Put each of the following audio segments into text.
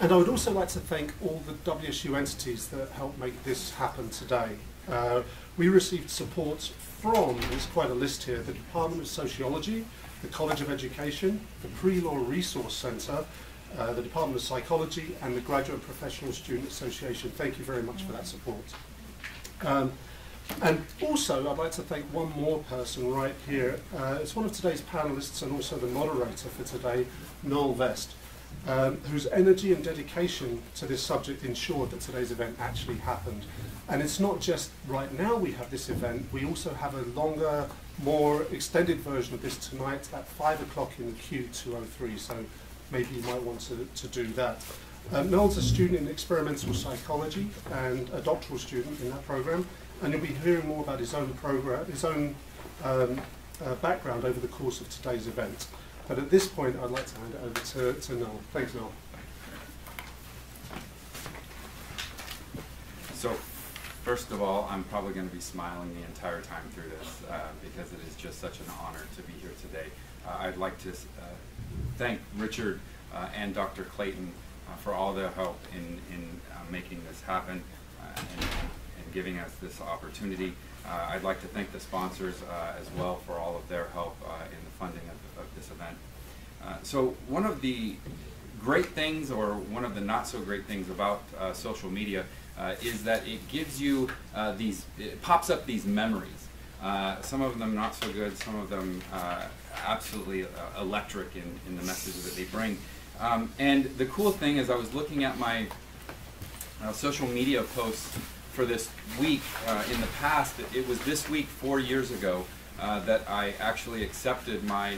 And I would also like to thank all the WSU entities that helped make this happen today. We received support from, there's quite a list here, the Department of Sociology, the College of Education, the Pre-Law Resource Centre, the Department of Psychology, and the Graduate Professional Student Association. Thank you very much for that support. And also, I'd like to thank one more person right here. It's one of today's panelists and also the moderator for today, Noel Vest, whose energy and dedication to this subject ensured that today's event actually happened. And it's not just right now we have this event, we also have a longer, more extended version of this tonight at 5 o'clock in Q203, so maybe you might want to do that. Noel's a student in experimental psychology and a doctoral student in that program, and you'll be hearing more about his own program, his own background over the course of today's event. But at this point, I'd like to hand it over to Noel. Thanks, Noel. So, first of all, I'm probably going to be smiling the entire time through this because it is just such an honor to be here today. I'd like to thank Richard and Dr. Clayton for all their help in making this happen and giving us this opportunity. I'd like to thank the sponsors as well for all of their help in the funding of this event. So one of the great things, or one of the not so great things about social media is that it gives you it pops up these memories. Some of them not so good, some of them absolutely electric in the message that they bring. And the cool thing is I was looking at my social media posts for this week. In the past, it was this week 4 years ago that I actually accepted my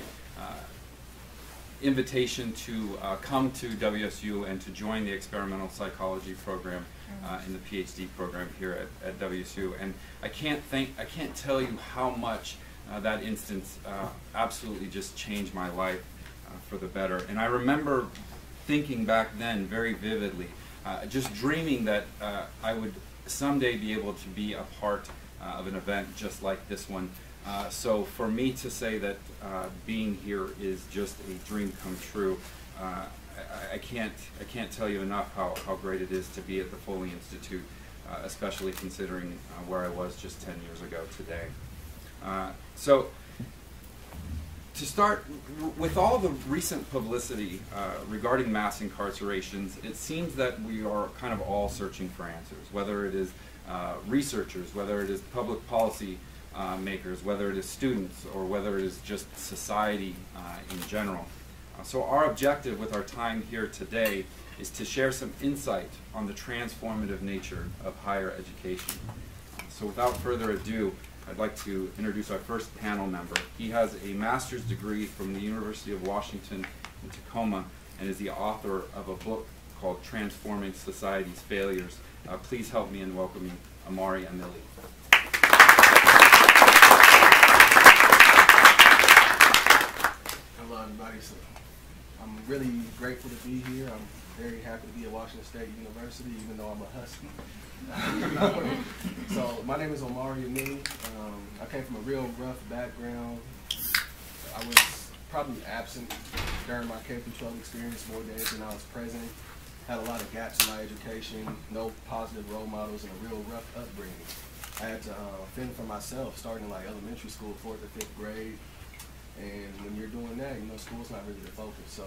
invitation to come to WSU and to join the experimental psychology program in the PhD program here at WSU. And I can't tell you how much that instance absolutely just changed my life for the better. And I remember thinking back then very vividly, just dreaming that I would someday be able to be a part of an event just like this one. So for me to say that being here is just a dream come true, I can't tell you enough how great it is to be at the Foley Institute, especially considering where I was just 10 years ago today. So to start, with all the recent publicity regarding mass incarcerations, it seems that we are kind of all searching for answers, whether it is researchers, whether it is public policy makers, whether it is students, or whether it is just society in general. So our objective with our time here today is to share some insight on the transformative nature of higher education. So without further ado, I'd like to introduce our first panel member. He has a master's degree from the University of Washington in Tacoma and is the author of a book called Transforming Society's Failures. Please help me in welcoming Omari Amili. Hello everybody. So I'm really grateful to be here. I'm very happy to be at Washington State University, even though I'm a Husky. So my name is Omari Amili. I came from a real rough background. I was probably absent during my K-12 experience more days than I was present. Had a lot of gaps in my education, no positive role models, and a real rough upbringing. I had to fend for myself, starting like elementary school, 4th or 5th grade. And when you're doing that, you know, school's not really the focus. So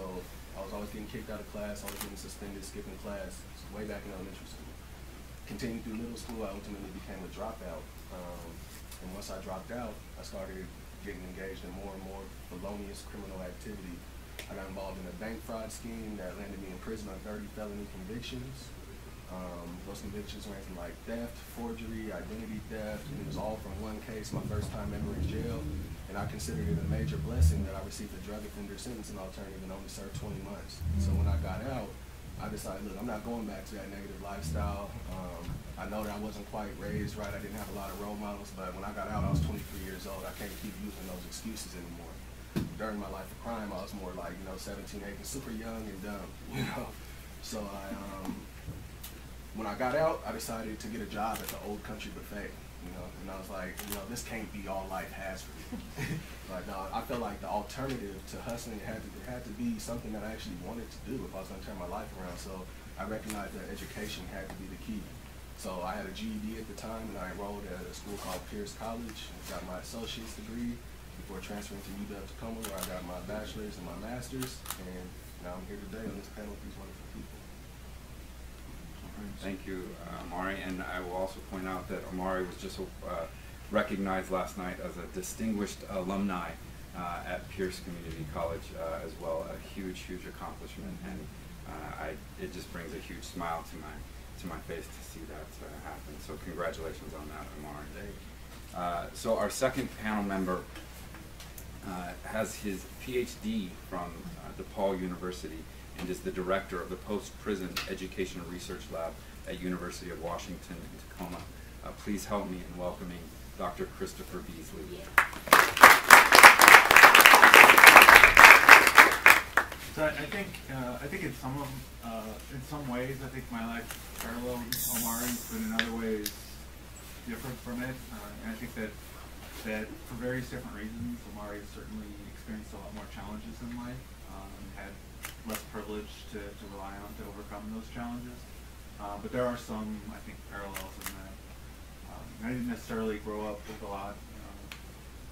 I was always getting kicked out of class, always getting suspended, skipping class, way back in elementary school. Continued through middle school, I ultimately became a dropout. And once I dropped out, I started getting engaged in more and more felonious criminal activity. I got involved in a bank fraud scheme that landed me in prison on 30 felony convictions. Those convictions ran from like theft, forgery, identity theft, and it was all from one case, my first time ever in jail. And I considered it a major blessing that I received a drug offender sentence and alternative and only served 20 months. So when I got out, I decided, look, I'm not going back to that negative lifestyle. I know that I wasn't quite raised right. I didn't have a lot of role models, but when I got out, I was 23 years old. I can't keep using those excuses anymore. During my life of crime, I was more like, 17, 18, super young and dumb, So when I got out, I decided to get a job at the Old Country Buffet, and I was like, this can't be all life has for me. Like, no, I felt like the alternative to hustling had to be something that I actually wanted to do if I was going to turn my life around. So I recognized that education had to be the key. So I had a GED at the time, and I enrolled at a school called Pierce College and got my associate's degree before transferring to UW Tacoma, where I got my bachelor's and my master's, and now I'm here today on this panel with these wonderful people. Thank you, Omari, and I will also point out that Omari was just recognized last night as a distinguished alumni at Pierce Community College as well. A huge, huge accomplishment, and it just brings a huge smile to my face to see that happen. So congratulations on that, Omari. So our second panel member has his PhD from DePaul University and is the director of the Post-Prison Education Research Lab at University of Washington in Tacoma. Please help me in welcoming Dr. Christopher Beasley. So I think in some ways, I think my life parallels Omari's, but in other ways different from it. And I think that for various different reasons, Omari has certainly experienced a lot more challenges in life, and had less privilege to rely on to overcome those challenges. But there are some, I think, parallels in that. I didn't necessarily grow up with a lot.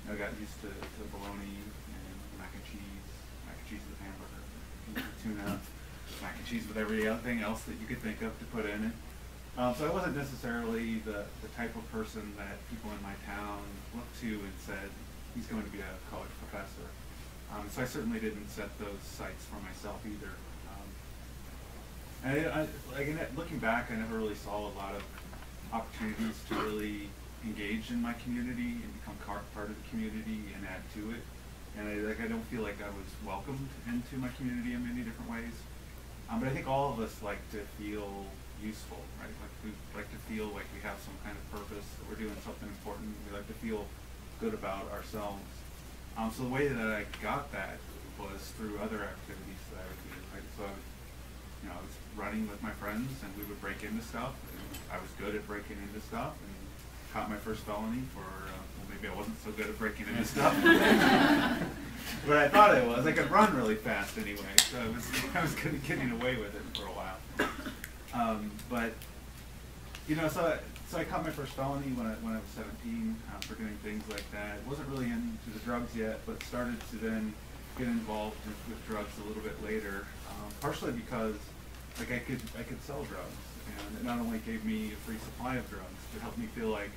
I got used to bologna and mac and cheese with hamburger, tuna, mac and cheese with everything else that you could think of to put in it. So I wasn't necessarily the type of person that people in my town looked to and said, he's going to be a college professor. So I certainly didn't set those sights for myself either. Looking back, I never really saw a lot of opportunities to really engage in my community and become part of the community and add to it. And I don't feel like I was welcomed into my community in many different ways. But I think all of us like to feel useful, right? We like to feel like we have some kind of purpose, that we're doing something important. We like to feel good about ourselves. So the way that I got that was through other activities that I would do. Right? So I was running with my friends, and we would break into stuff. And I was good at breaking into stuff, and caught my first felony for, well, maybe I wasn't so good at breaking into stuff. But I thought I was. I could run really fast anyway, so I was good at getting away with it for a while. So I caught my first felony when I was 17 for doing things like that. Wasn't really into the drugs yet, but started to then get involved with drugs a little bit later, partially because I could sell drugs, and it not only gave me a free supply of drugs, but helped me feel like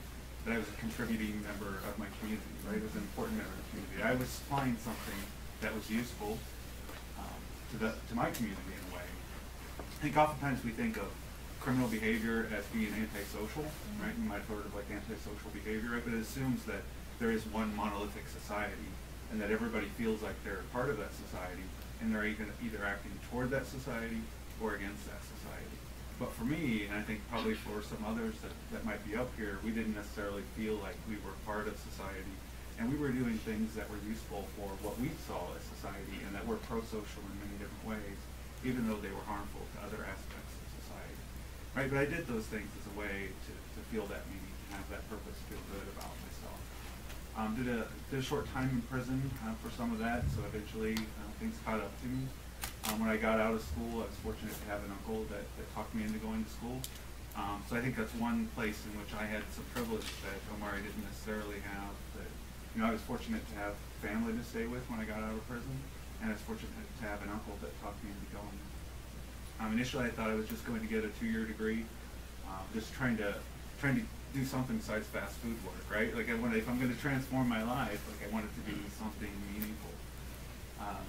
that I was a contributing member of my community, right? I was an important member of the community. I was supplying something that was useful to my community in a way. I think oftentimes we think of criminal behavior as being antisocial, right? You might have heard of like antisocial behavior, right? But it assumes that there is one monolithic society and that everybody feels like they're part of that society and they're either acting toward that society or against that society. But for me, and I think probably for some others that might be up here, we didn't necessarily feel like we were part of society, and we were doing things that were useful for what we saw as society and that were pro-social in many different ways, even though they were harmful to other aspects of society. Right? But I did those things as a way to feel that meaning, to have that purpose, feel good about myself. Did a short time in prison for some of that, so eventually things caught up to me. When I got out of school, I was fortunate to have an uncle that talked me into going to school. So I think that's one place in which I had some privilege that Omari didn't necessarily have. That, I was fortunate to have family to stay with when I got out of prison, and I was fortunate to have an uncle that talked me into going. Initially, I thought I was just going to get a 2-year degree, just trying to do something besides fast food work, right? Like if I'm going to transform my life, like I want it to be something meaningful.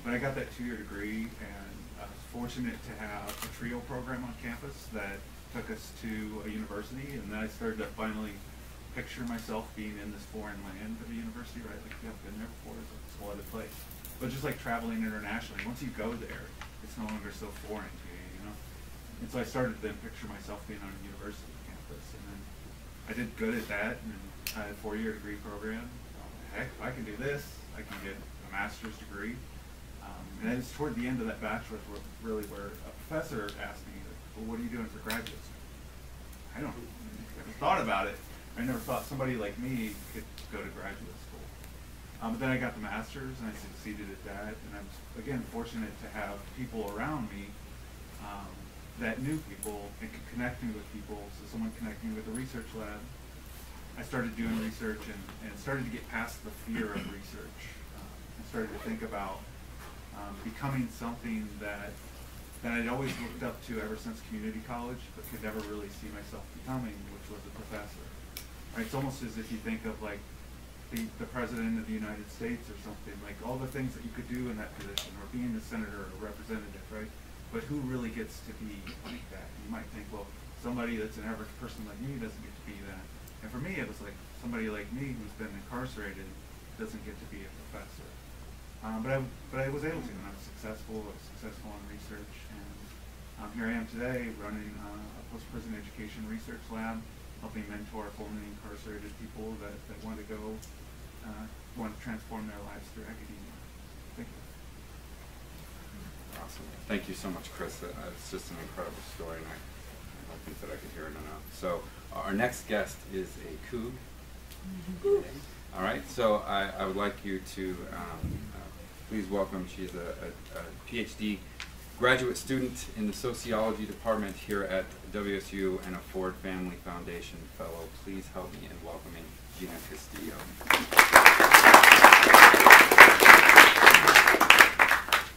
But I got that 2-year degree, and I was fortunate to have a TRIO program on campus that took us to a university, and then I started to finally picture myself being in this foreign land of a university, right? Like, you haven't been there before, it's like this whole other place. But just like traveling internationally, once you go there, it's no longer so foreign to you, And so I started to then picture myself being on a university campus, and then I did good at that, and I had a 4-year degree program. Heck, if I can do this, I can get a master's degree. And it was toward the end of that bachelor's really where a professor asked me, well, what are you doing for graduate school? I never thought about it. I never thought somebody like me could go to graduate school. But then I got the master's, and I succeeded at that. And I was, again, fortunate to have people around me that knew people and could connect me with people. So someone connected me with the research lab. I started doing research and started to get past the fear of research. I started to think about becoming something that I'd always looked up to ever since community college, but could never really see myself becoming, which was a professor. Right? It's almost as if you think of like the President of the United States or something, like all the things that you could do in that position, or being a senator or representative, right? But who really gets to be like that? You might think, well, somebody that's an average person like me doesn't get to be that. And for me, it was like somebody like me who's been incarcerated doesn't get to be a professor. But I was able to, and I was successful. I was successful in research, and here I am today running a post-prison education research lab, helping mentor formerly incarcerated people that want to go, want to transform their lives through academia. Thank you. Awesome. Thank you so much, Chris. It's just an incredible story, and I don't think that I could hear it enough. So our next guest is a Coug. All right, so I would like you to please welcome, she's a PhD graduate student in the sociology department here at WSU and a Ford Family Foundation fellow. Please help me in welcoming Gina Castillo.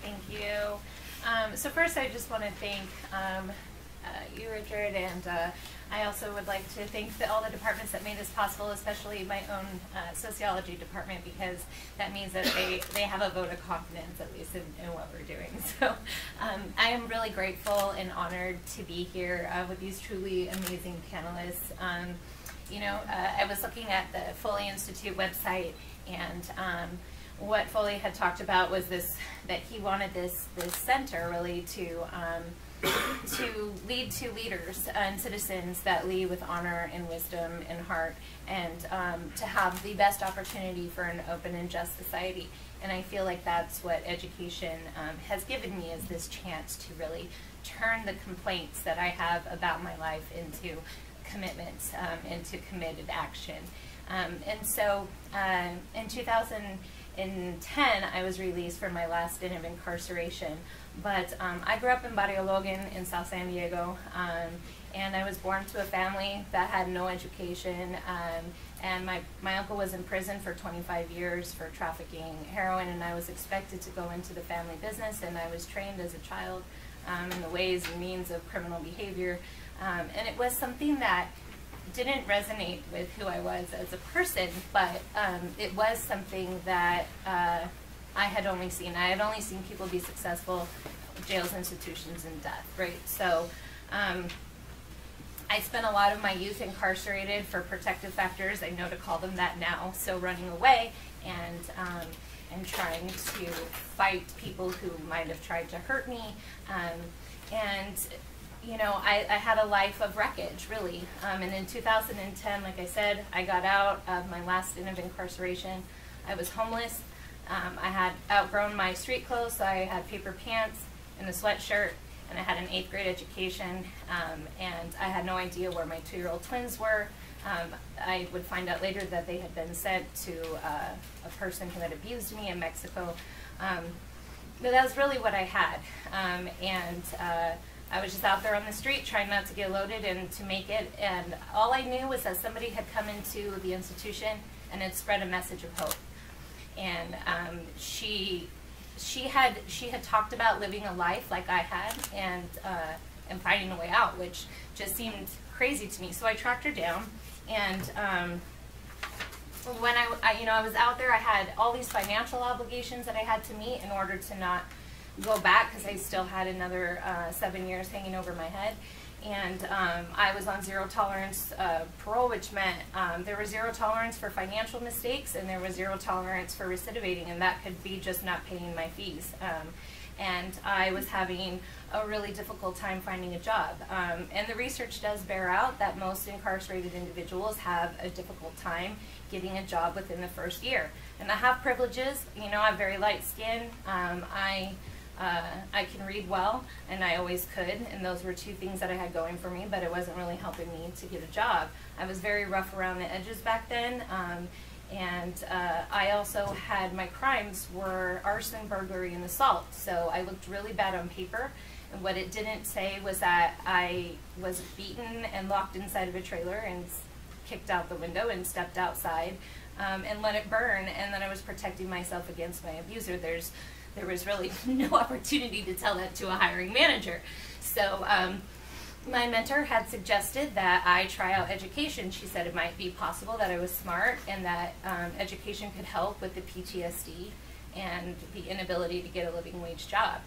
Thank you. So first I just want to thank you, Richard, and I also would like to thank all the departments that made this possible, especially my own sociology department, because that means that they have a vote of confidence, at least in what we're doing. So I am really grateful and honored to be here with these truly amazing panelists. You know, I was looking at the Foley Institute website, and what Foley had talked about was this, that he wanted this center really to lead to leaders and citizens that lead with honor and wisdom and heart, and to have the best opportunity for an open and just society. And I feel like that's what education has given me, is this chance to really turn the complaints that I have about my life into commitments, into committed action. And so in 2010, I was released from my last stint of incarceration. But I grew up in Barrio Logan in South San Diego, and I was born to a family that had no education, and my uncle was in prison for 25 years for trafficking heroin, and I was expected to go into the family business, and I was trained as a child in the ways and means of criminal behavior, and it was something that didn't resonate with who I was as a person, but it was something that I had only seen. I had only seen people be successful, jails, institutions, and death, right? So I spent a lot of my youth incarcerated for protective factors. I know to call them that now. So running away and trying to fight people who might have tried to hurt me. And you know, I had a life of wreckage, really. And in 2010, like I said, I got out of my last stint of incarceration. I was homeless. I had outgrown my street clothes, so I had paper pants and a sweatshirt, and I had an 8th grade education, and I had no idea where my 2-year-old twins were. I would find out later that they had been sent to a person who had abused me in Mexico. But that was really what I had, and I was just out there on the street trying not to get loaded and to make it, and all I knew was that somebody had come into the institution and had spread a message of hope. And she had talked about living a life like I had, and finding a way out, which just seemed crazy to me. So I tracked her down, and when I was out there, I had all these financial obligations that I had to meet in order to not go back, because I still had another 7 years hanging over my head. And I was on zero tolerance parole, which meant there was zero tolerance for financial mistakes, and there was zero tolerance for recidivating, and that could be just not paying my fees. And I was having a really difficult time finding a job. And the research does bear out that most incarcerated individuals have a difficult time getting a job within the first year. And I have privileges. You know, I have very light skin. I can read well, and I always could, and those were two things that I had going for me, but it wasn't really helping me to get a job. I was very rough around the edges back then, and I also had, my crimes were arson, burglary, and assault, so I looked really bad on paper, And what it didn't say was that I was beaten and locked inside of a trailer and kicked out the window and stepped outside and let it burn, and that I was protecting myself against my abuser. There was really no opportunity to tell that to a hiring manager. So my mentor had suggested that I try out education. She said it might be possible that I was smart and that education could help with the PTSD and the inability to get a living wage job.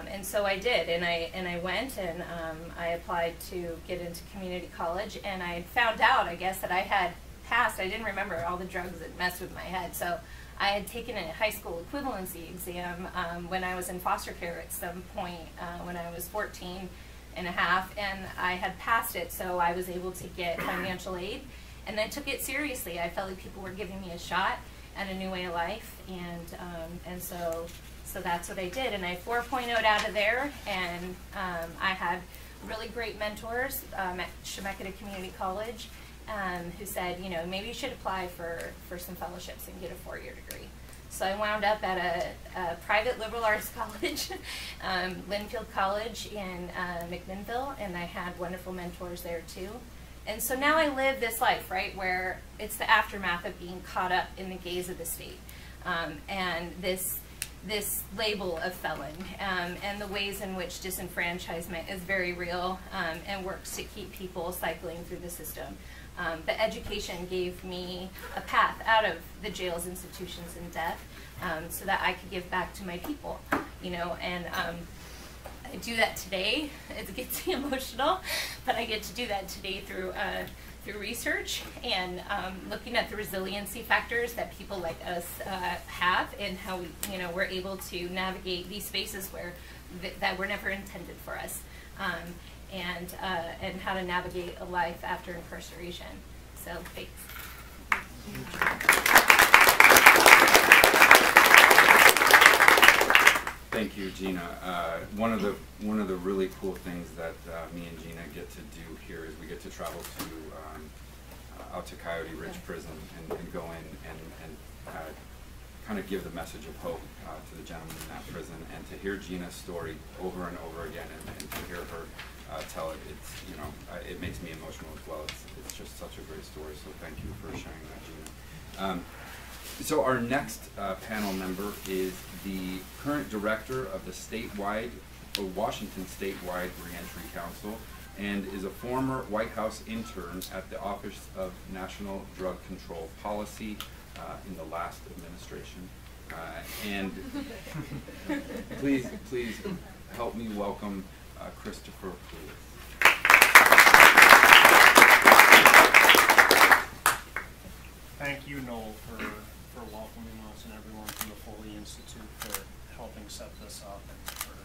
And so I did, and I went and I applied to get into community college, and I found out, I guess, that I had passed. I didn't remember all the drugs that messed with my head. So I had taken a high school equivalency exam when I was in foster care at some point when I was 14 and a half, and I had passed it, so I was able to get financial aid, and I took it seriously. I felt like people were giving me a shot at a new way of life, and so that's what I did, and I 4.0'd out of there, and I had really great mentors at Chemeketa Community College who said, you know, maybe you should apply for some fellowships and get a 4-year degree. So I wound up at a private liberal arts college, Linfield College in McMinnville, and I had wonderful mentors there too. And so now I live this life, right, where it's the aftermath of being caught up in the gaze of the state, and this label of felon, and the ways in which disenfranchisement is very real and works to keep people cycling through the system. But education gave me a path out of the jails, institutions, and death, so that I could give back to my people, you know, and I do that today. It gets me emotional, but I get to do that today through research and looking at the resiliency factors that people like us have, and how we, you know, we're able to navigate these spaces where that were never intended for us, and how to navigate a life after incarceration. So thanks. Thank you, Gina. One of the really cool things that me and Gina get to do here is we get to travel to out to Coyote Ridge Prison and go in and kind of give the message of hope to the gentlemen in that prison, and to hear Gina's story over and over again, and to hear her tell it, it's, you know, it makes me emotional as well. It's just such a great story. So thank you for sharing that, Gina. So our next panel member is the current director of the Washington Statewide Reentry Council, and is a former White House intern at the Office of National Drug Control Policy in the last administration. And please help me welcome Christopher Poulos. Thank you, Noel, for welcoming us and everyone from the Foley Institute for helping set this up and for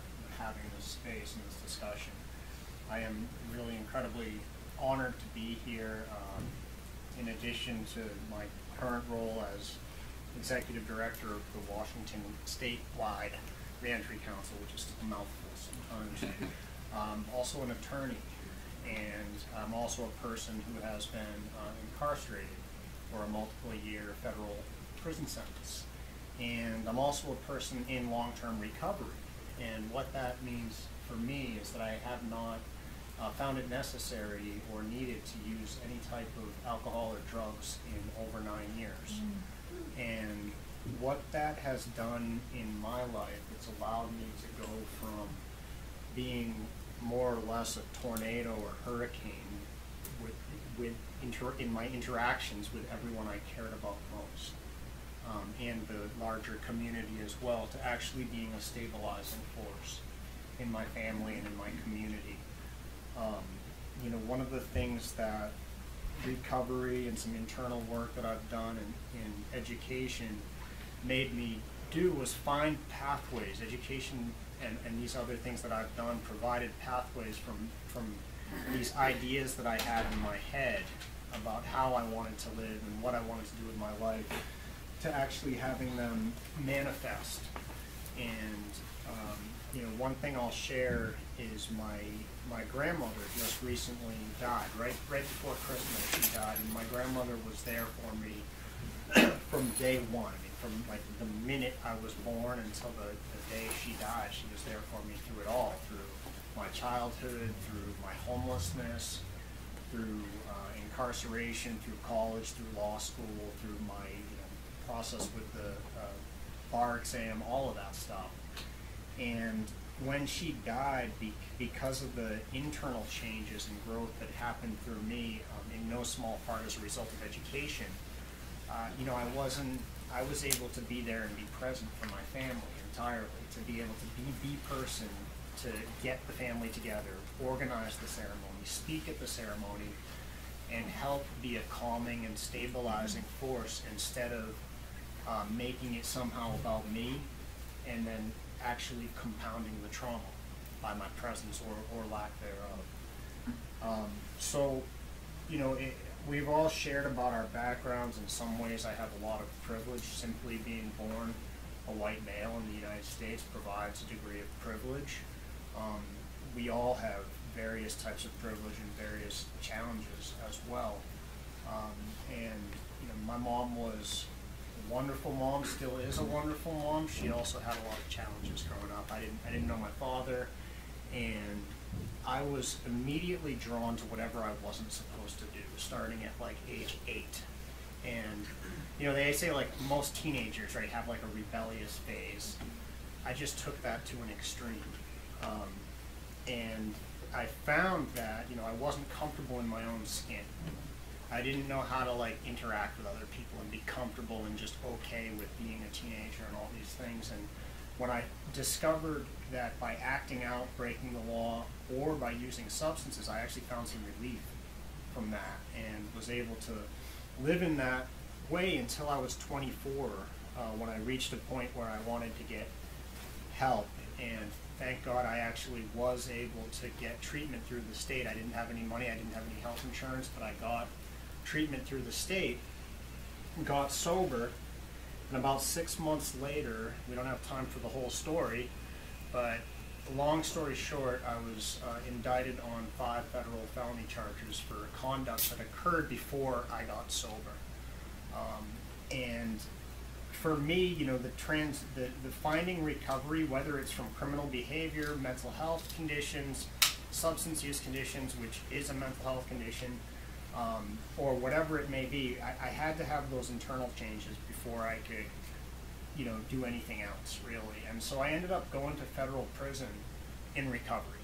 having this space and this discussion. I am really incredibly honored to be here. In addition to my current role as Executive Director of the Washington Statewide Reentry Council, which is a mouthful sometimes. Also an attorney, and I'm also a person who has been incarcerated for a multiple-year federal prison sentence. And I'm also a person in long-term recovery. And what that means for me is that I have not found it necessary or needed to use any type of alcohol or drugs in over 9 years. And what that has done in my life, it's allowed me to go from being more or less a tornado or hurricane in my interactions with everyone I cared about most, and the larger community as well, to actually being a stabilizing force in my family and in my community. You know, one of the things that recovery and some internal work that I've done in education made me do was find pathways. Education and these other things that I've done provided pathways from these ideas that I had in my head about how I wanted to live and what I wanted to do with my life, to actually having them manifest. And you know, one thing I'll share is my grandmother just recently died. Right before Christmas she died, and my grandmother was there for me from day one. I mean, from like the minute I was born until the day she died, she was there for me through it all, through my childhood, through my homelessness, through incarceration, through college, through law school, through my process with the bar exam, all of that stuff. And when she died, because of the internal changes and growth that happened through me, in no small part as a result of education, I was able to be there and be present for my family entirely, to be able to be the person to get the family together, organize the ceremony, speak at the ceremony, and help be a calming and stabilizing force instead of making it somehow about me and then actually compounding the trauma by my presence or lack thereof. We've all shared about our backgrounds. In some ways, I have a lot of privilege. Simply being born a white male in the United States provides a degree of privilege. We all have various types of privilege and various challenges as well. My mom was a wonderful mom, still is a wonderful mom. She also had a lot of challenges growing up. I didn't know my father, and I was immediately drawn to whatever I wasn't supposed to do, starting at like age 8. And they say like most teenagers, right, have like a rebellious phase. I just took that to an extreme. And I found that, I wasn't comfortable in my own skin. I didn't know how to like interact with other people and be comfortable and just okay with being a teenager and all these things. And when I discovered that by acting out, breaking the law, or by using substances, I actually found some relief from that and was able to live in that way until I was 24, when I reached a point where I wanted to get help. And thank God I actually was able to get treatment through the state. I didn't have any money, I didn't have any health insurance, but I got treatment through the state, got sober, and about 6 months later, we don't have time for the whole story, but long story short, I was indicted on 5 federal felony charges for conduct that occurred before I got sober. And for me, the finding recovery, whether it's from criminal behavior, mental health conditions, substance use conditions, which is a mental health condition, or whatever it may be, I had to have those internal changes before I could, do anything else, really. And so I ended up going to federal prison in recovery,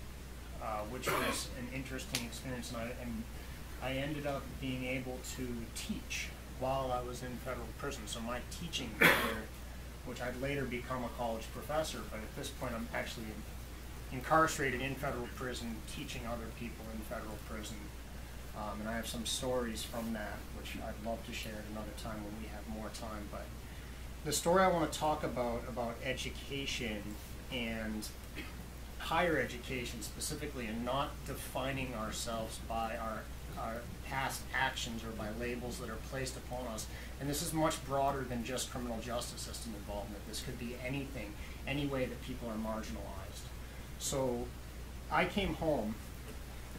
which was an interesting experience. And I ended up being able to teach while I was in federal prison. So my teaching career, which I'd later become a college professor, but at this point I'm actually incarcerated in federal prison, teaching other people in federal prison. And I have some stories from that, which I'd love to share at another time when we have more time. But the story I want to talk about education and higher education specifically, and not defining ourselves by our past actions or by labels that are placed upon us. And this is much broader than just criminal justice system involvement. This could be anything, any way that people are marginalized. So I came home.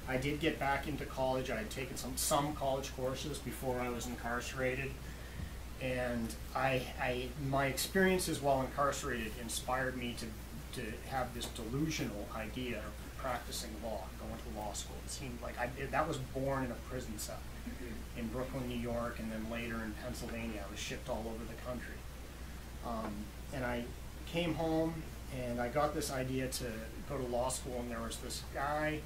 I did get back into college. I had taken some college courses before I was incarcerated. And my experiences while incarcerated inspired me to have this delusional idea of practicing law, going to law school. It seemed like that was born in a prison cell in Brooklyn, New York, and then later in Pennsylvania. I was shipped all over the country. And I came home and I got this idea to go to law school, and there was this guy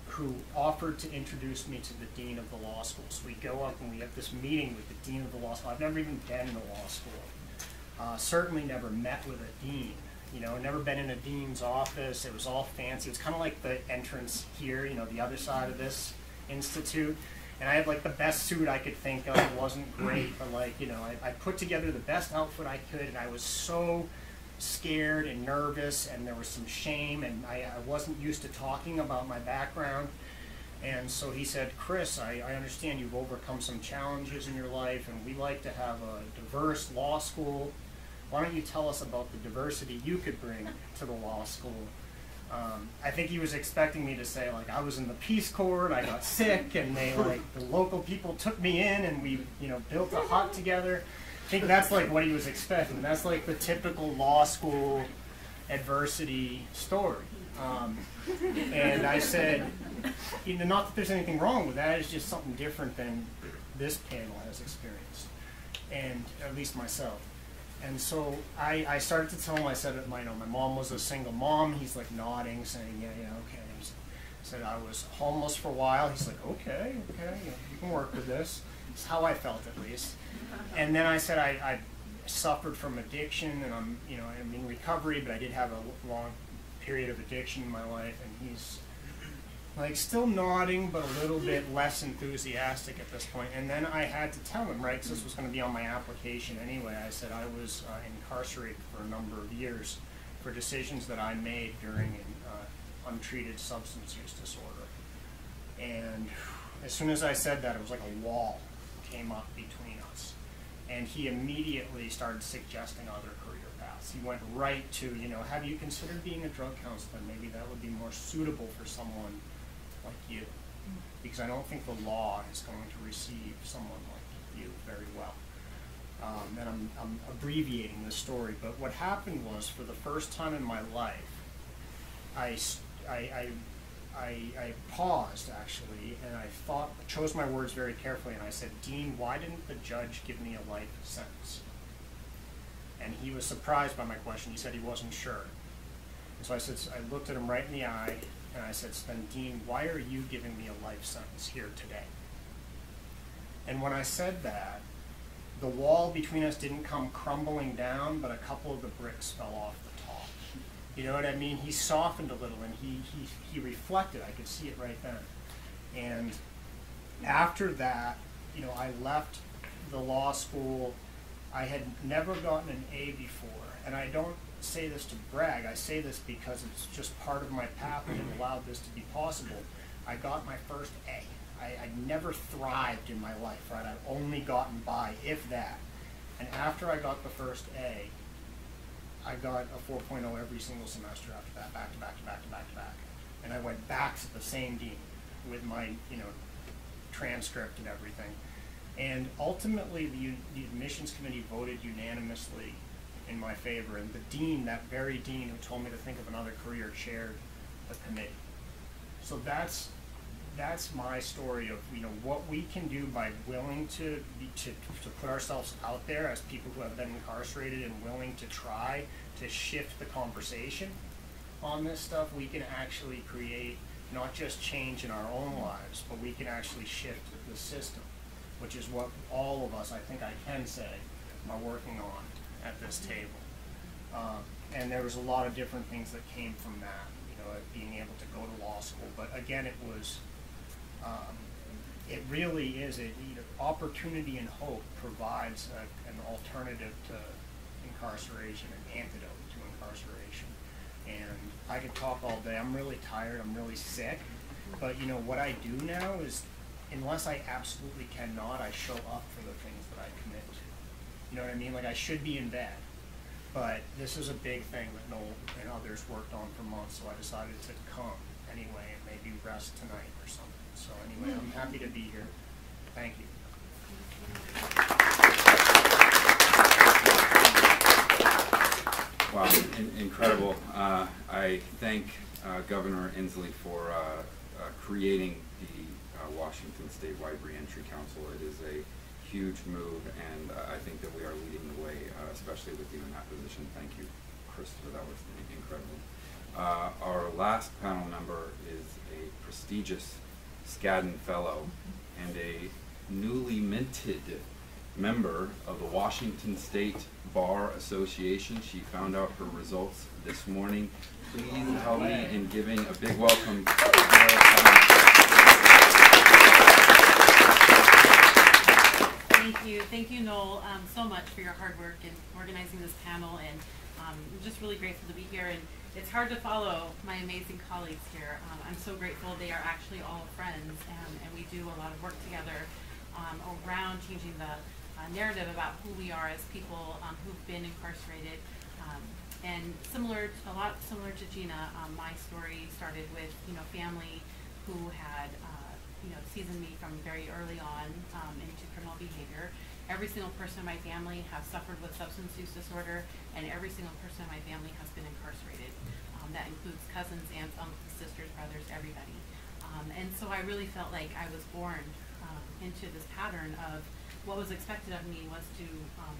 who offered to introduce me to the dean of the law school. So we go up and we have this meeting with the dean of the law school. I've never even been in a law school. Certainly never met with a dean. Never been in a dean's office. It was all fancy. It was kind of like the entrance here, the other side of this institute. And I had like the best suit I could think of. It wasn't great, but I put together the best outfit I could, and I was so scared and nervous, and there was some shame, and I wasn't used to talking about my background. And so he said, Chris, I understand you've overcome some challenges in your life, and we like to have a diverse law school. Why don't you tell us about the diversity you could bring to the law school? I think he was expecting me to say, like, I was in the Peace Corps and I got sick, and the local people took me in, and we, built a hut together. I think that's like what he was expecting. That's like the typical law school adversity story. And I said, you know, not that there's anything wrong with that, it's just something different than this panel has experienced, and at least myself. And so I started to tell him, I said, my mom was a single mom. He's like nodding, saying, yeah, okay. I said I was homeless for a while. He's like, okay, you can work with this. It's how I felt, at least. And then I said I suffered from addiction, and I'm in recovery, but I did have a long period of addiction in my life. And he's like still nodding, but a little bit less enthusiastic at this point. And then I had to tell him, right, because this was going to be on my application anyway. I said I was incarcerated for a number of years for decisions that I made during an untreated substance use disorder. And as soon as I said that, it was like a wall came up between us. And he immediately started suggesting other career paths. He went right to, have you considered being a drug counselor? Maybe that would be more suitable for someone like you. Because I don't think the law is going to receive someone like you very well. And I'm abbreviating the story, but what happened was, for the first time in my life, I paused, actually, and I chose my words very carefully, and I said, Dean, why didn't the judge give me a life sentence? And he was surprised by my question. He said he wasn't sure. And so I looked at him right in the eye, and I said, then Dean, why are you giving me a life sentence here today? And when I said that, the wall between us didn't come crumbling down, but a couple of the bricks fell off the top. You know what I mean? He softened a little, and he reflected. I could see it right then. And after that, I left the law school. I had never gotten an A before, and I don't say this to brag. I say this because it's just part of my path and it allowed this to be possible. I got my first A. I'd never thrived in my life, right? I've only gotten by, if that. And after I got the first A, I got a 4.0 every single semester after that, back to back to back to back to back. And I went back to the same dean with my, transcript and everything. And ultimately, the admissions committee voted unanimously in my favor. And the dean, that very dean who told me to think of another career, chaired the committee. So that's my story of what we can do by willing to put ourselves out there as people who have been incarcerated and willing to try to shift the conversation on this stuff. We can actually create not just change in our own lives, but we can actually shift the system, which is what all of us, I think I can say, are working on at this table. And there was a lot of different things that came from that, being able to go to law school. But again, it was it really is opportunity and hope provides an alternative to incarceration, an antidote to incarceration. And I could talk all day. I'm really tired. I'm really sick. But what I do now is, unless I absolutely cannot, I show up for the things that I commit to. You know what I mean? Like, I should be in bed. But this is a big thing that Noel and others worked on for months, so I decided to come anyway and maybe rest tonight or something. So anyway, I'm happy to be here. Thank you. Wow, incredible. I thank Governor Inslee for creating the Washington Statewide Reentry Council. It is a huge move, and I think that we are leading the way, especially with you in that position. Thank you, Christopher. That was incredible. Our last panel member is a prestigious Skadden Fellow and a newly minted member of the Washington State Bar Association. She found out her results this morning. Please help me in giving a big welcome to Thank you, Noel, so much for your hard work in organizing this panel, and I'm just really grateful to be here. And it's hard to follow my amazing colleagues here. I'm so grateful. They are actually all friends, and we do a lot of work together around changing the narrative about who we are as people who've been incarcerated. And a lot similar to Gina, my story started with family who had seasoned me from very early on into criminal behavior. Every single person in my family has suffered with substance use disorder, and every single person in my family has been incarcerated. that includes cousins, aunts, uncles, sisters, brothers, everybody. And so I really felt like I was born into this pattern of what was expected of me was to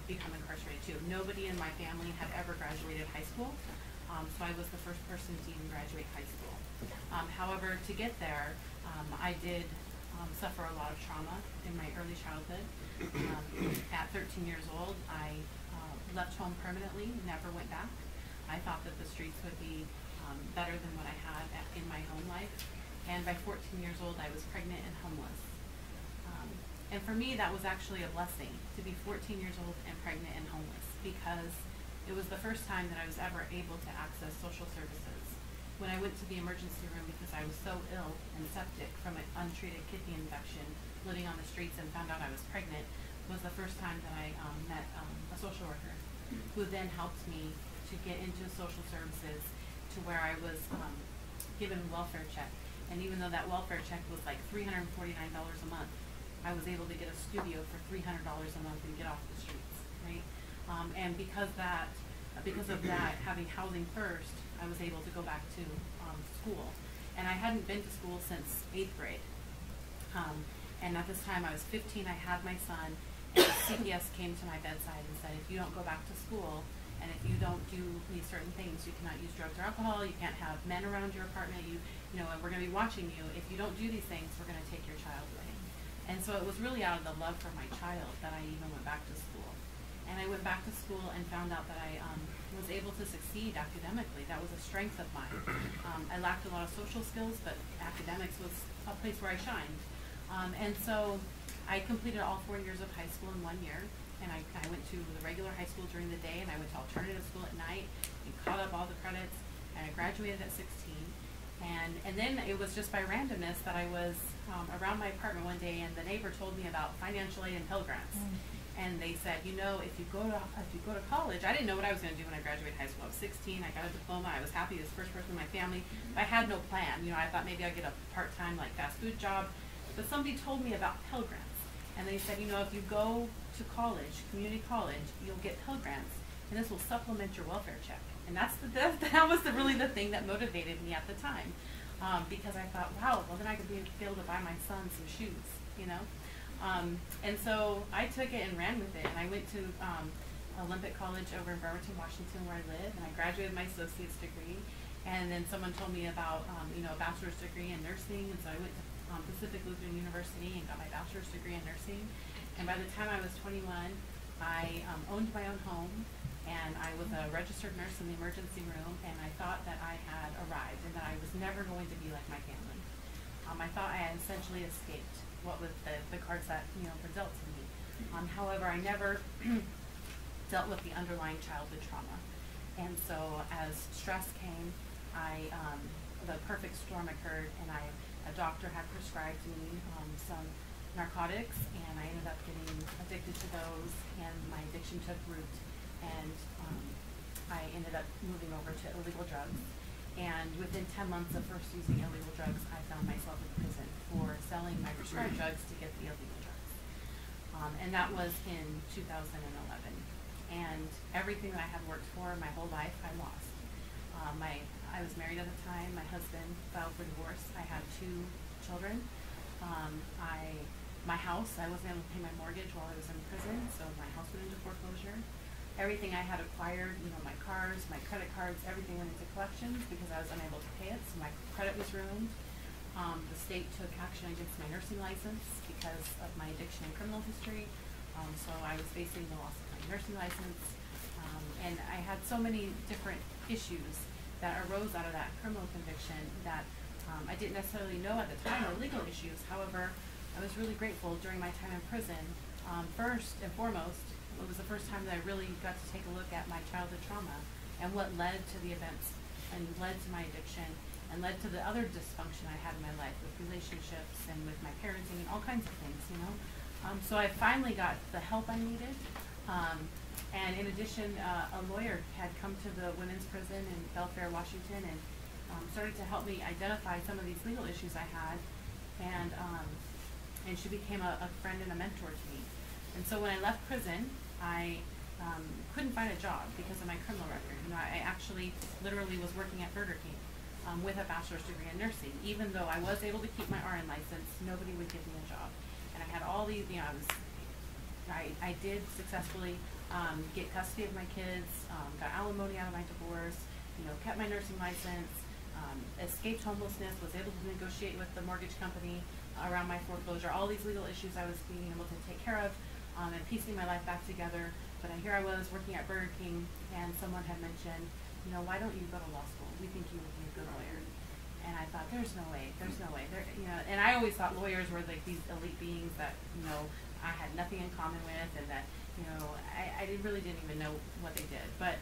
become incarcerated too. Nobody in my family had ever graduated high school, so I was the first person to even graduate high school. However, to get there, I did suffer a lot of trauma in my early childhood. At 13 years old, I left home permanently, never went back. I thought that the streets would be better than what I had in my home life. And by 14 years old, I was pregnant and homeless. And for me, that was actually a blessing to be 14 years old and pregnant and homeless, because it was the first time that I was ever able to access social services. When I went to the emergency room because I was so ill and septic from an untreated kidney infection, living on the streets, and found out I was pregnant, was the first time that I met a social worker, who then helped me to get into social services to where I was given a welfare check. And even though that welfare check was like $349 a month, I was able to get a studio for $300 a month and get off the streets, right? And because of that, having housing first, I was able to go back to school. And I hadn't been to school since 8th grade. And at this time I was 15, I had my son, and CPS came to my bedside and said, if you don't go back to school, and if you don't do these certain things, you cannot use drugs or alcohol, you can't have men around your apartment, you know, and we're gonna be watching you. If you don't do these things, we're gonna take your child away. And so it was really out of the love for my child that I even went back to school. And I went back to school and found out that I was able to succeed academically. That was a strength of mine. I lacked a lot of social skills, but academics was a place where I shined. And so I completed all 4 years of high school in 1 year. And I went to the regular high school during the day, and I went to alternative school at night and caught up all the credits, and I graduated at 16. And then it was just by randomness that I was around my apartment one day, and the neighbor told me about financial aid and Pell Grants. And they said, you know, if you go to college, I didn't know what I was going to do when I graduated high school. I was 16, I got a diploma, I was happy, I was the first person in my family. I had no plan. You know, I thought maybe I'd get a part-time like fast food job. But somebody told me about Pell Grants. And they said, you know, if you go to college, community college, you'll get Pell Grants, and this will supplement your welfare check. And that was really the thing that motivated me at the time, because I thought, wow, well then I could be able to buy my son some shoes, you know. And so I took it and ran with it, and I went to Olympic College over in Bremerton, Washington, where I live, and I graduated my associate's degree. And then someone told me about you know, a bachelor's degree in nursing, and so I went to Pacific Lutheran University and got my bachelor's degree in nursing. And by the time I was 21, I owned my own home, and I was a registered nurse in the emergency room, and I thought that I had arrived and that I was never going to be like my family. I thought I had essentially escaped what was the cards that, you know, were dealt to me. However, I never dealt with the underlying childhood trauma. And so as stress came, the perfect storm occurred, and a doctor had prescribed me some narcotics, and I ended up getting addicted to those, and my addiction took root, and I ended up moving over to illegal drugs. And within 10 months of first using illegal drugs, I found myself in prison for selling my prescribed drugs to get the illegal drugs. And that was in 2011. And everything that I had worked for my whole life, I lost. I was married at the time. My husband filed for divorce. I had 2 children. My house, I wasn't able to pay my mortgage while I was in prison, so my house went into foreclosure. Everything I had acquired, you know, my cars, my credit cards, everything went into collections because I was unable to pay it, so my credit was ruined. The state took action against my nursing license because of my addiction and criminal history. So I was facing the loss of my nursing license. And I had so many different issues that arose out of that criminal conviction that I didn't necessarily know at the time were legal issues. However, I was really grateful during my time in prison. First and foremost, it was the first time that I really got to take a look at my childhood trauma and what led to the events and led to my addiction and led to the other dysfunction I had in my life with relationships and with my parenting and all kinds of things, you know. So I finally got the help I needed. And in addition, a lawyer had come to the women's prison in Belfair, Washington, and started to help me identify some of these legal issues I had. And she became a friend and a mentor to me. And so when I left prison, I couldn't find a job because of my criminal record. You know, I actually literally was working at Burger King with a bachelor's degree in nursing. Even though I was able to keep my RN license, nobody would give me a job. And I had all these, you know, I did successfully get custody of my kids, got alimony out of my divorce, you know, kept my nursing license, escaped homelessness, was able to negotiate with the mortgage company around my foreclosure, all these legal issues I was being able to take care of, and piecing my life back together. But here I was working at Burger King, and someone had mentioned, you know, why don't you go to law school? We think you would be a good lawyer. And I thought, there's no way. You know, and I always thought lawyers were like these elite beings that, you know, I had nothing in common with, and that, you know, I really didn't even know what they did. But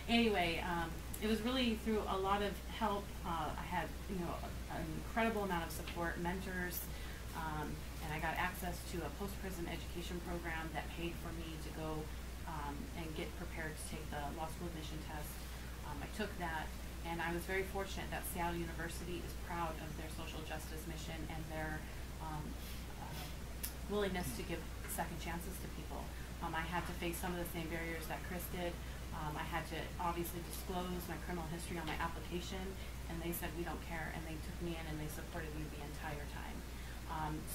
anyway, it was really through a lot of help. I had, you know, an incredible amount of support, mentors, and I got access to a post-prison education program that paid for me to go and get prepared to take the law school admission test. I took that, and I was very fortunate that Seattle University is proud of their social justice mission and their willingness to give second chances to people. I had to face some of the same barriers that Chris did. I had to obviously disclose my criminal history on my application, and they said, we don't care, and they took me in and they supported me the entire time.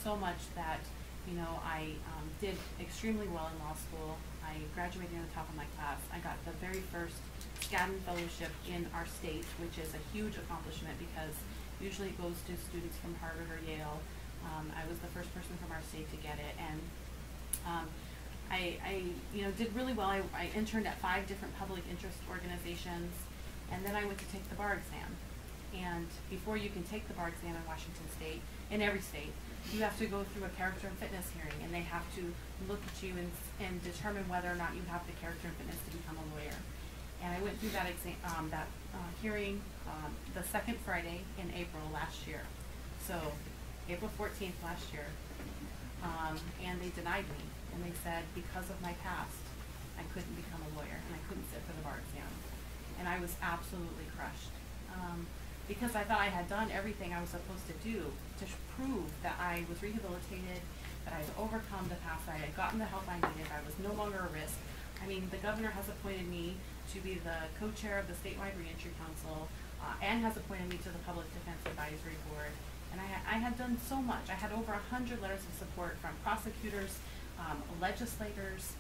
So much that, you know, I did extremely well in law school. I graduated in the top of my class. I got the very first Skadden Fellowship in our state, which is a huge accomplishment because usually it goes to students from Harvard or Yale. I was the first person from our state to get it, and I you know, did really well. I interned at 5 different public interest organizations, and then I went to take the bar exam. And before you can take the bar exam in Washington State, in every state, you have to go through a character and fitness hearing, and they have to look at you and determine whether or not you have the character and fitness to become a lawyer. And I went through that exam, hearing the second Friday in April last year. So April 14th last year, and they denied me, and they said because of my past, I couldn't become a lawyer and I couldn't sit for the bar exam. And I was absolutely crushed. Because I thought I had done everything I was supposed to do to prove that I was rehabilitated, that I had overcome the past, that I had gotten the help I needed, I was no longer a risk. I mean, the governor has appointed me to be the co-chair of the Statewide Reentry Council, and has appointed me to the Public Defense Advisory Board. And I had done so much. I had over 100 letters of support from prosecutors, legislators,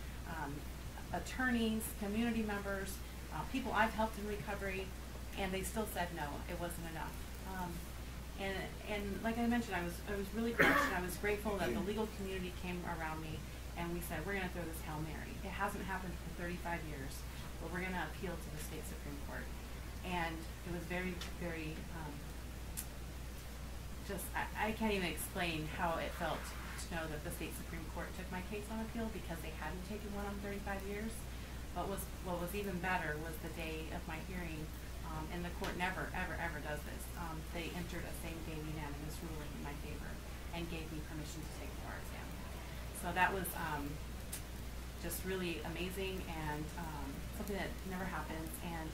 attorneys, community members, people I've helped in recovery, and they still said no, it wasn't enough. And like I mentioned, I was really crushed, and I was grateful that the legal community came around me, and we said, we're gonna throw this Hail Mary. It hasn't happened for 35 years, but we're gonna appeal to the state Supreme Court. And it was very, very, I can't even explain how it felt to know that the state Supreme Court took my case on appeal because they hadn't taken one on 35 years. But what was even better was the day of my hearing, and the court never, ever does this. They entered a same-day unanimous ruling in my favor and gave me permission to take the bar exam. So that was just really amazing, and something that never happens. And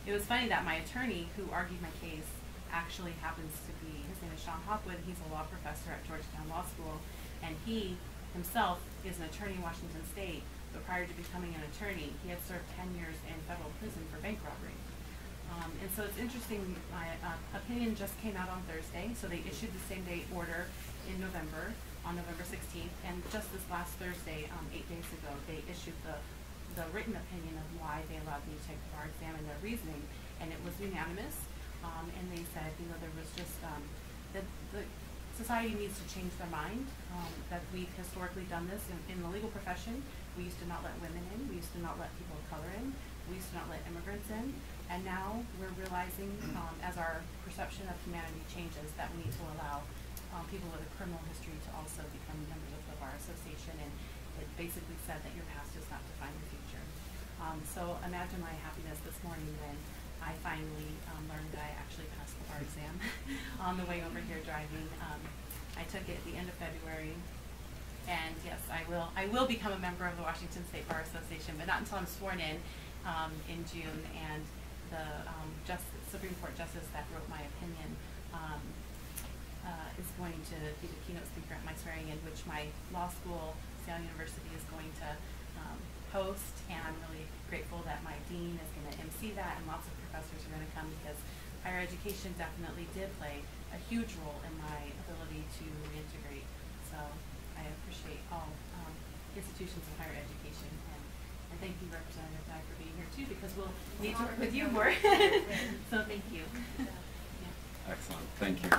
it was funny that my attorney who argued my case actually happens to be, his name is Sean Hopwood. He's a law professor at Georgetown Law School, and he himself is an attorney in Washington State, but prior to becoming an attorney, he had served 10 years in federal prison for bank robbery. And so it's interesting, my opinion just came out on Thursday, so they issued the same-day order in November, on November 16th, and just this last Thursday, 8 days ago, they issued the written opinion of why they allowed me to take the bar exam and their reasoning, and it was unanimous. And they said, you know, there was just, that the society needs to change their mind, that we've historically done this in the legal profession. We used to not let women in, we used to not let people of color in, we used to not let immigrants in, and now we're realizing, as our perception of humanity changes, that we need to allow people with a criminal history to also become members of the Bar Association, and it basically said that your past does not define your future. So imagine my happiness this morning when I finally learned that I actually passed the bar exam on the way over here driving. I took it at the end of February, and yes, I will become a member of the Washington State Bar Association, but not until I'm sworn in June. And the Supreme Court justice that wrote my opinion is going to be the keynote speaker at my swearing in, which my law school, Seattle University, is going to host, and I'm really grateful that my dean is going to MC that, and lots of professors are going to come, because higher education definitely did play a huge role in my ability to reintegrate. So I appreciate all institutions of higher education, and thank you, Representative Dye, for being here too, because we'll need to work with you more. So thank you. Yeah. Excellent. Thank you.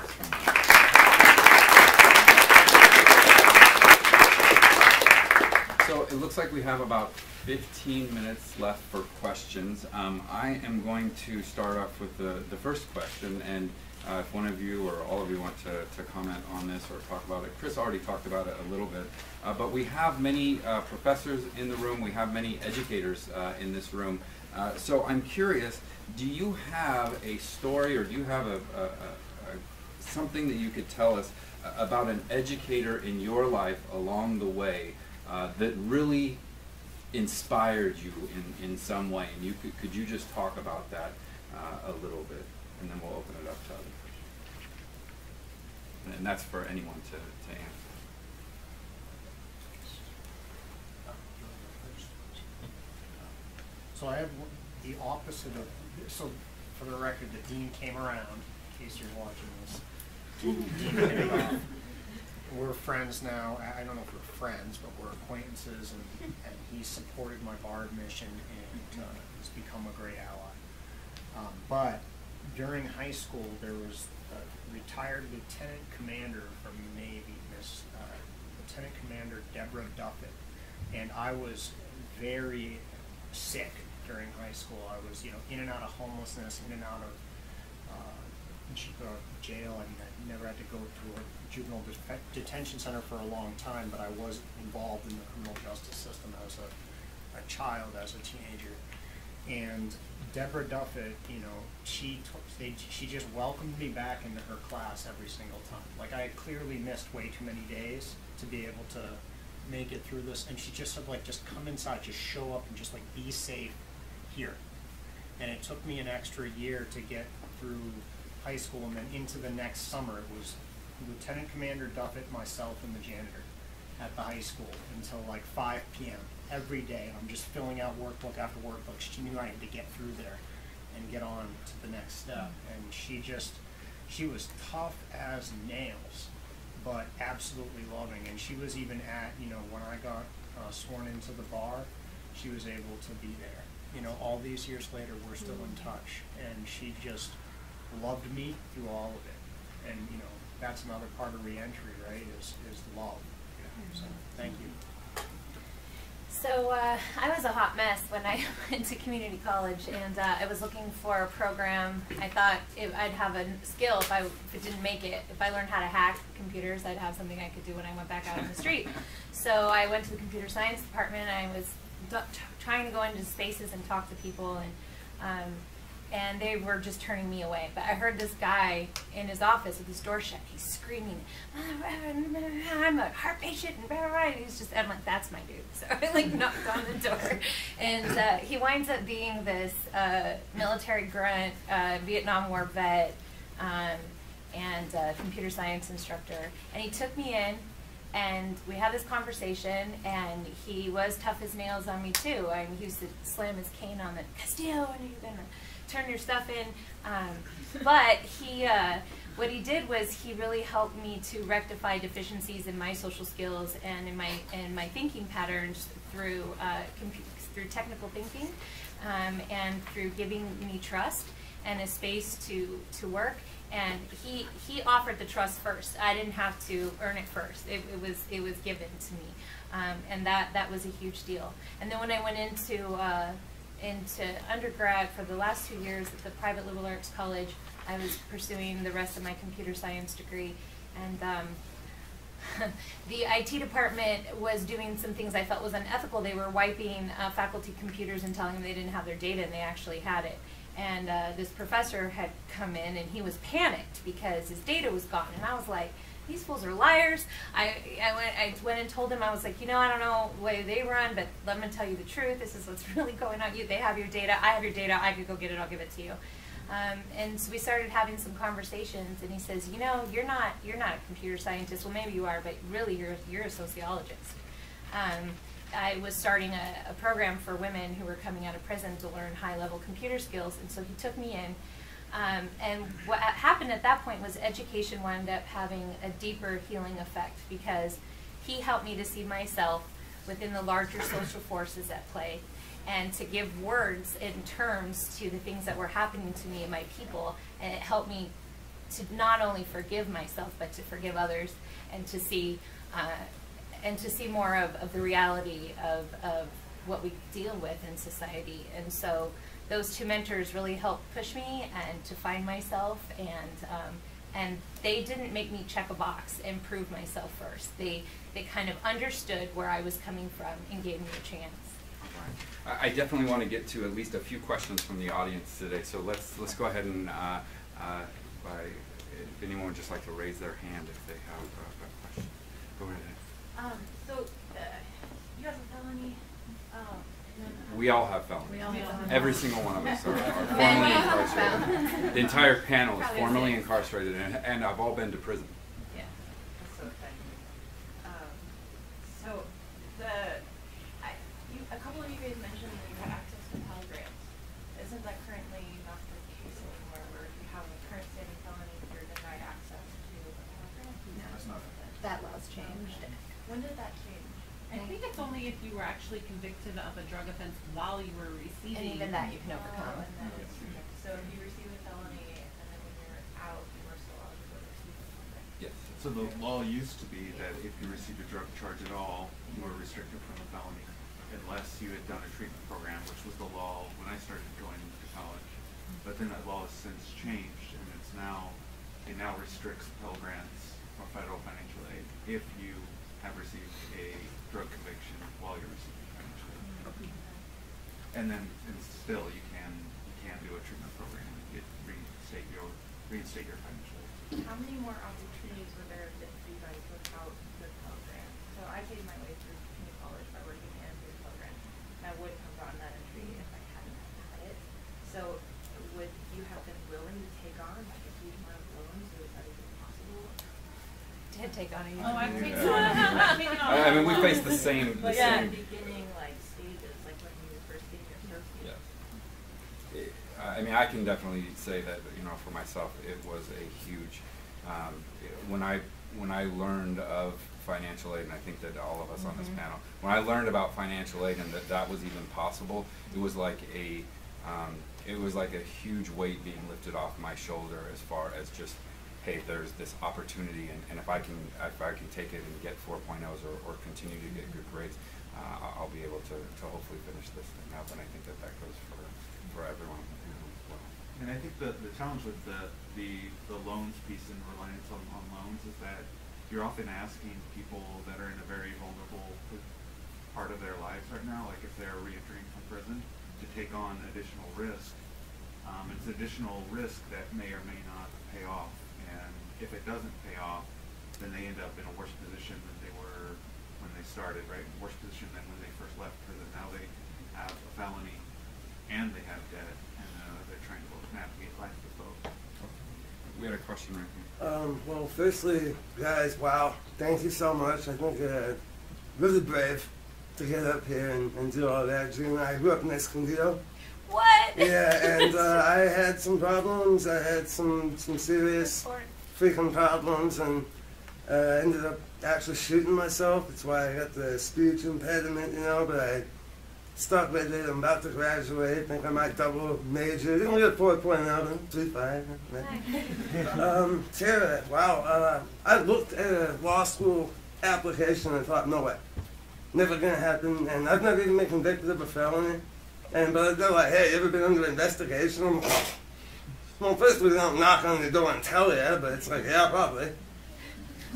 So it looks like we have about 15 minutes left for questions. I am going to start off with the first question, and if one of you or all of you want to comment on this or talk about it. Chris already talked about it a little bit, but we have many professors in the room, we have many educators in this room. So I'm curious, do you have a story, or do you have something that you could tell us about an educator in your life along the way that really inspired you in some way? And you could you just talk about that a little bit, and then we'll open it up to other questions. And that's for anyone to answer. So I have the opposite of, so for the record, the dean came around, in case you're watching this. Dean came around. We're friends now. I don't know if we're friends, but we're acquaintances, and he supported my bar admission, and he's become a great ally. But during high school, there was a retired lieutenant commander from the Navy, Miss Lieutenant Commander Deborah Duffett, and I was very sick during high school. I was, in and out of homelessness, in and out of jail. I mean, I never had to go to a juvenile detention center for a long time, but I was involved in the criminal justice system as a child, as a teenager. And Deborah Duffett, she just welcomed me back into her class every single time. Like, I had clearly missed way too many days to be able to make it through this, and she just said, like, just come inside, just show up, and just, like, be safe here. And it took me an extra year to get through high school, and then into the next summer. It was Lieutenant Commander Duffett, myself, and the janitor at the high school until like 5 p.m. every day. And I'm just filling out workbook after workbook. She knew I had to get through there and get on to the next step. And she was tough as nails, but absolutely loving. And she was even at, when I got sworn into the bar, she was able to be there. All these years later, we're still in touch. And she just loved me through all of it. And, that's another part of reentry, right, is love. So, thank you. So I was a hot mess when I went to community college, and I was looking for a program. I thought I'd have a skill if it didn't make it. If I learned how to hack computers, I'd have something I could do when I went back out on the street. So I went to the computer science department, and I was trying to go into spaces and talk to people, and they were just turning me away. But I heard this guy in his office with his door shut. He's screaming, "I'm a heart patient," and blah, blah, blah. And he's just, I'm like, that's my dude. So I like knocked on the door, and he winds up being this military grunt, Vietnam War vet, and computer science instructor. And he took me in, and we had this conversation, and he was tough as nails on me too. I mean, he used to slam his cane on the, "Castillo, when are you gonna turn your stuff in?" But what he did was he really helped me to rectify deficiencies in my social skills and in my thinking patterns through technical thinking, and through giving me trust and a space to work. And he offered the trust first. I didn't have to earn it first. It was given to me, and that was a huge deal. And then when I went into undergrad for the last 2 years at the private liberal arts college, I was pursuing the rest of my computer science degree, and the IT department was doing some things I felt was unethical. They were wiping faculty computers and telling them they didn't have their data, and they actually had it. And this professor had come in, and he was panicked because his data was gone. And I was like, these fools are liars. I went and told him, I was like, I don't know the way they run, but let me tell you the truth. This is what's really going on. They have your data. I have your data. I could go get it. I'll give it to you. And so we started having some conversations, and he says, you're not a computer scientist. Well, maybe you are, but really you're a sociologist. I was starting a program for women who were coming out of prison to learn high-level computer skills, and so he took me in. And what happened at that point was education wound up having a deeper healing effect, because he helped me to see myself within the larger social forces at play, and to give words and terms to the things that were happening to me and my people. And it helped me to not only forgive myself, but to forgive others, and to see more of the reality of what we deal with in society. And so those two mentors really helped push me and to find myself, and they didn't make me check a box and prove myself first. They kind of understood where I was coming from and gave me a chance. All right. I definitely want to get to at least a few questions from the audience today, so let's go ahead and if anyone would just like to raise their hand if they have a question. Go ahead. So you have a felony. We all have felonies. We all have felonies. Every single one of us are formerly incarcerated. The entire panel is formerly incarcerated, and have all been to prison. Yeah, that's so exciting. A couple of you guys mentioned that you had access to Pell Grants. Isn't that currently not the case anymore, where if you have a current standing felony, you're denied access to a Pell Grant? No. That's not That law's changed. When did that change? I think it's only if you were actually convicted of a drug offense while you were receiving. And even that you can overcome. And then it's so if you receive a felony and then when you're out, you are still eligible to receive a Pell Grant. Yes. So the law used to be that if you received a drug charge at all, you were restricted from a felony, unless you had done a treatment program, which was the law when I started going to college. But then that law has since changed, and it now restricts Pell Grants or federal financial aid if you have received a drug conviction while you're receiving financial aid. And then still you can do a treatment program and reinstate your financial aid. How many more opportunities would there have been for you guys without the Pell Grant? So I paid my way through community college by working and through the Pell Grant, and I wouldn't have gotten that entry if I hadn't had it. So would you have been willing to take on like a huge amount of loans? Was that even possible? Did take on a huge Oh, I've amount. taken on. I mean, we face the same. Like at the beginning, like stages, like when you were first getting your first. Yes. I mean, I can definitely say that, you know, for myself, it was a huge. When I learned of financial aid, and I think that all of us on this panel, when I learned about financial aid and that was even possible, it was like a huge weight being lifted off my shoulder as far as just, hey, there's this opportunity, and if I can take it and get 4.0s or continue to get good grades, I'll be able to hopefully finish this thing up. And I think that goes for everyone as well. And I think the challenge with the loans piece and reliance on loans is that you're often asking people that are in a very vulnerable part of their lives right now, like if they're reentering from prison, to take on additional risk. It's additional risk that may or may not pay off. And if it doesn't pay off, then they end up in a worse position than they were when they started, right? Worse position than when they first left prison. Now they have a felony and they have debt, and they're trying to navigate life with both. We had a question right here. Well, firstly, guys, wow, thank you so much. I think really brave to get up here and do all that. Gina and I grew up in Escondido. What? Yeah, and I had some problems. I had some serious freaking problems, and ended up actually shooting myself. That's why I got the speech impediment, you know, but I stuck with it. I'm about to graduate. I think I might double major. Didn't get a 4.0, 3.5. Tarra, wow. I looked at a law school application and thought, no way. Never gonna happen. And I've never even been convicted of a felony. But they're like, hey, you ever been under investigation? I'm like, well, first we don't knock on the door and tell you, but it's like, yeah, probably.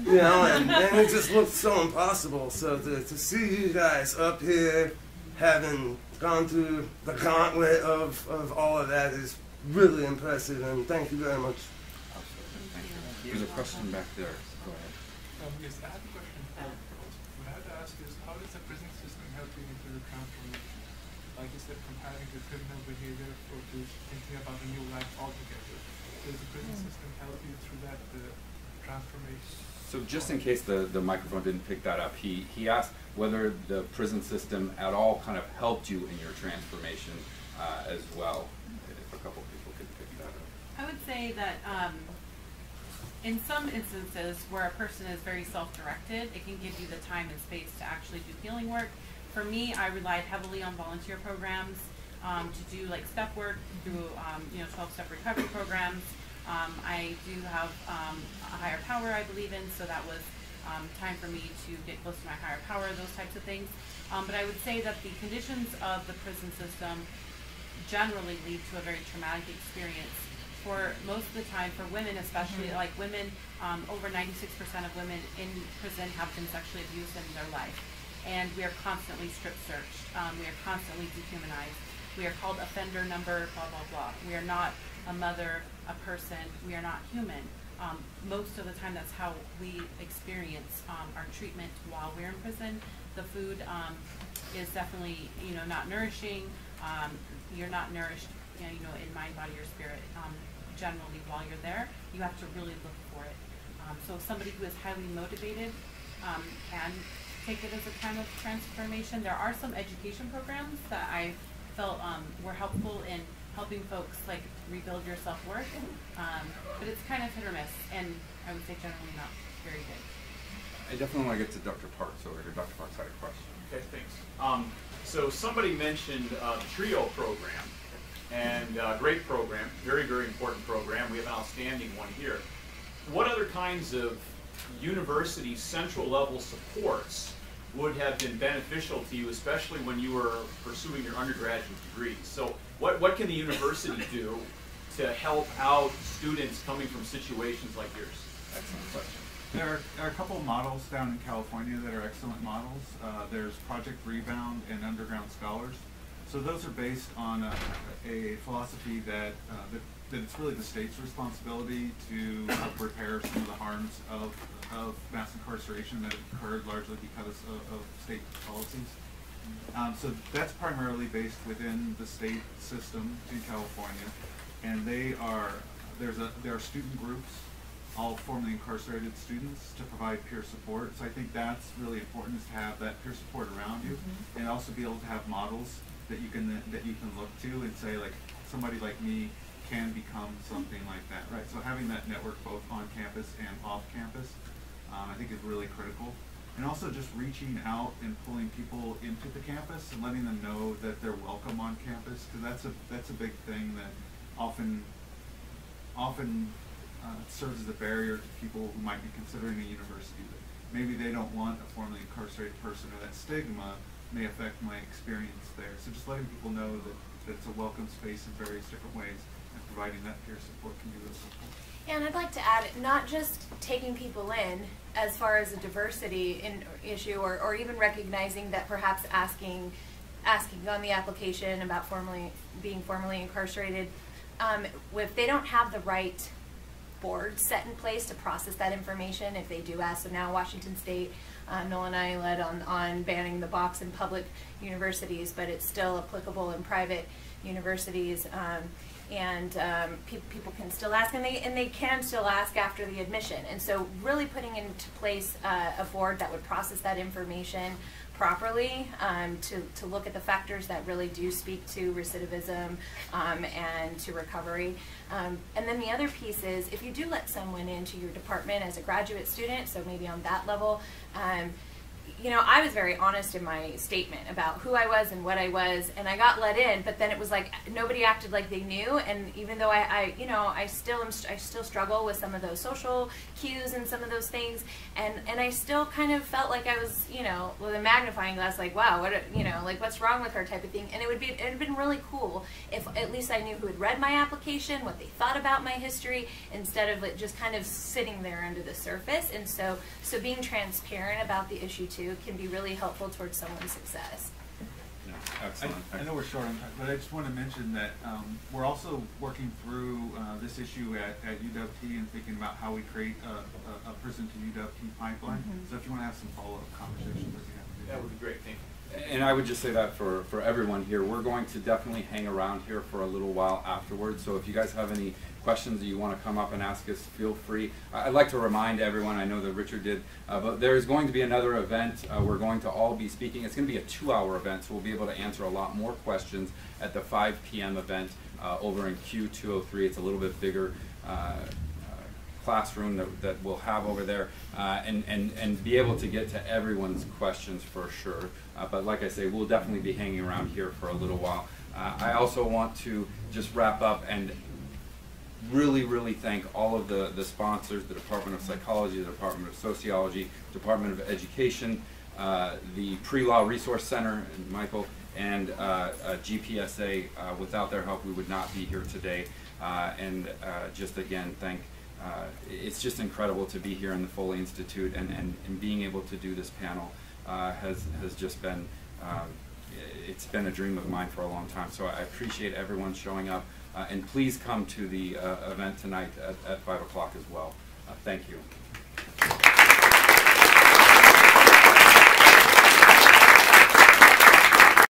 You know, and it just looked so impossible. So to see you guys up here having gone through the gauntlet of all of that is really impressive, and thank you very much. Absolutely, thank you. There's a question back there. Go ahead. Yes, I have a question. What I have to ask is, how does the prison system help you into the transformation? Like you said, comparing the criminal behavior to thinking about a new life altogether. Does the prison system help you through that transformation? So just in case the microphone didn't pick that up, he asked whether the prison system at all kind of helped you in your transformation as well. If a couple people could pick that up. I would say that in some instances where a person is very self-directed, it can give you the time and space to actually do healing work. For me, I relied heavily on volunteer programs to do like step work through 12-step recovery programs. I do have a higher power I believe in, so that was time for me to get close to my higher power, those types of things. But I would say that the conditions of the prison system generally lead to a very traumatic experience. For most of the time, for women especially, like women, over 96% of women in prison have been sexually abused in their life. And we are constantly strip searched. We are constantly dehumanized. We are called offender number, blah, blah, blah. We are not a mother, a person. We are not human. Most of the time, that's how we experience our treatment while we're in prison. The food is definitely, not nourishing. You're not nourished, in mind, body, or spirit. Generally, while you're there, you have to really look for it. So somebody who is highly motivated can take it as a time of transformation. There are some education programs that I felt were helpful in helping folks like rebuild your self-worth, but it's kind of hit or miss, and I would say generally not very good. I definitely want to get to Dr. Parks over here. Dr. Parks had a question. Okay, thanks. So somebody mentioned the TRIO program, and great program, very, very important program. We have an outstanding one here. What other kinds of university central level supports would have been beneficial to you, especially when you were pursuing your undergraduate degree? So what can the university do to help out students coming from situations like yours? Excellent question. There are a couple of models down in California that are excellent models. There's Project Rebound and Underground Scholars. So those are based on a philosophy that it's really the state's responsibility to help repair some of the harms of mass incarceration that have occurred largely because of state policies. So that's primarily based within the state system in California, and there are student groups, all formerly incarcerated students, to provide peer support. So I think that's really important, is to have that peer support around you, and also be able to have models that you can look to and say, like, somebody like me can become something like that, right? So having that network both on campus and off campus, I think is really critical. And also just reaching out and pulling people into the campus and letting them know that they're welcome on campus, because that's a big thing that often serves as a barrier to people who might be considering a university. That maybe they don't want a formerly incarcerated person, or that stigma may affect my experience there. So just letting people know that it's a welcome space in various different ways, and providing that peer support can be really helpful. Yeah, and I'd like to add, not just taking people in as far as a diversity issue, or even recognizing that perhaps asking on the application about being formally incarcerated, if they don't have the right board set in place to process that information, if they do ask. So now Washington State, Noel and I led on banning the box in public universities, but it's still applicable in private universities. People can still ask, and they can still ask after the admission. And so really putting into place a board that would process that information properly, to look at the factors that really do speak to recidivism and to recovery. And then the other piece is, if you do let someone into your department as a graduate student, so maybe on that level, I was very honest in my statement about who I was and what I was, and I got let in, but then it was like nobody acted like they knew. And even though I still struggle with some of those social cues and some of those things, and I still kind of felt like I was, with a magnifying glass, like, wow, what's wrong with her type of thing. And it would have been really cool if at least I knew who had read my application, what they thought about my history, instead of it just kind of sitting there under the surface. And so being transparent about the issue too can be really helpful towards someone's success. Yeah, excellent. I know we're short on time, but I just want to mention that we're also working through this issue at UW-T and thinking about how we create a prison to UW-T pipeline. So if you want to have some follow-up conversations, we'd be happy to do that would be great. Thank you. And I would just say that for everyone here, we're going to definitely hang around here for a little while afterwards. So if you guys have any questions that you want to come up and ask us, feel free. I'd like to remind everyone, I know that Richard did, but there's going to be another event. We're going to all be speaking. It's going to be a 2-hour event, so we'll be able to answer a lot more questions at the 5 p.m. event over in Q203. It's a little bit bigger classroom that we'll have over there, and be able to get to everyone's questions for sure. But like I say, we'll definitely be hanging around here for a little while. I also want to just wrap up and really thank all of the sponsors, the Department of Psychology, the Department of Sociology, Department of Education, the Pre-Law Resource Center, and Michael, and GPSA. Without their help, we would not be here today. And just again, it's just incredible to be here in the Foley Institute, and being able to do this panel has just been, it's been a dream of mine for a long time. So I appreciate everyone showing up, and please come to the event tonight at 5 o'clock as well. Thank you.